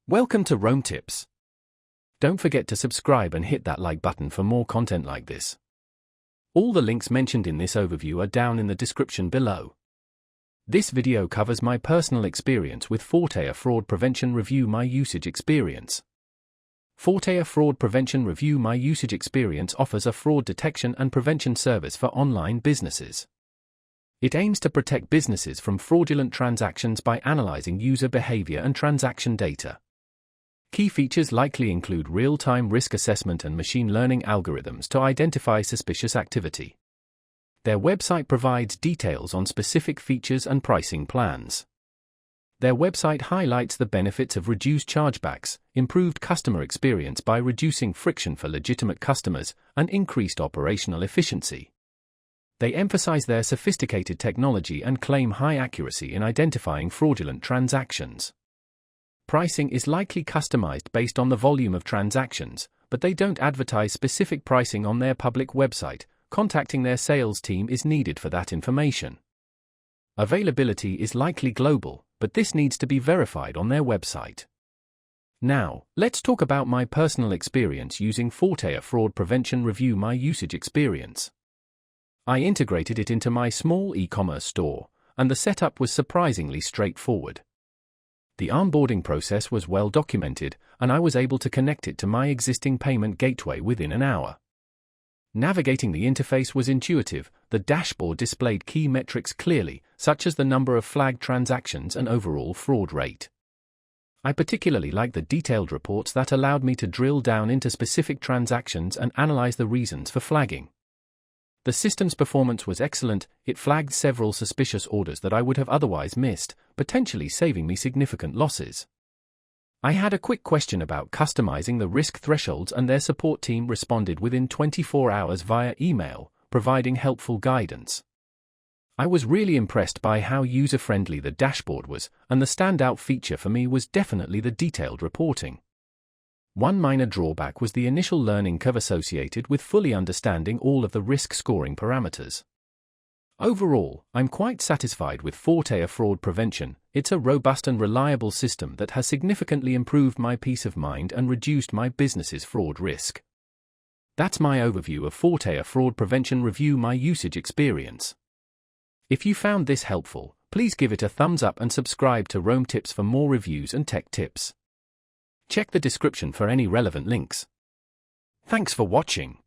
Welcome to Rome Tips. Don't forget to subscribe and hit that like button for more content like this. All the links mentioned in this overview are down in the description below. This video covers my personal experience with Fortea Fraud Prevention Review My Usage Experience. Fortea Fraud Prevention Review My Usage Experience offers a fraud detection and prevention service for online businesses. It aims to protect businesses from fraudulent transactions by analyzing user behavior and transaction data. Key features likely include real-time risk assessment and machine learning algorithms to identify suspicious activity. Their website provides details on specific features and pricing plans. Their website highlights the benefits of reduced chargebacks, improved customer experience by reducing friction for legitimate customers, and increased operational efficiency. They emphasize their sophisticated technology and claim high accuracy in identifying fraudulent transactions. Pricing is likely customized based on the volume of transactions, but they don't advertise specific pricing on their public website. Contacting their sales team is needed for that information. Availability is likely global, but this needs to be verified on their website. Now, let's talk about my personal experience using Fortea Fraud Prevention Review My Usage Experience. I integrated it into my small e-commerce store, and the setup was surprisingly straightforward. The onboarding process was well documented, and I was able to connect it to my existing payment gateway within an hour. Navigating the interface was intuitive. The dashboard displayed key metrics clearly, such as the number of flagged transactions and overall fraud rate. I particularly liked the detailed reports that allowed me to drill down into specific transactions and analyze the reasons for flagging. The system's performance was excellent. It flagged several suspicious orders that I would have otherwise missed, potentially saving me significant losses. I had a quick question about customizing the risk thresholds, and their support team responded within 24 hours via email, providing helpful guidance. I was really impressed by how user-friendly the dashboard was, and the standout feature for me was definitely the detailed reporting. One minor drawback was the initial learning curve associated with fully understanding all of the risk scoring parameters. Overall, I'm quite satisfied with Fortea Fraud Prevention. It's a robust and reliable system that has significantly improved my peace of mind and reduced my business's fraud risk. That's my overview of Fortea Fraud Prevention Review My Usage Experience. If you found this helpful, please give it a thumbs up and subscribe to Rome Tips for more reviews and tech tips. Check the description for any relevant links. Thanks for watching.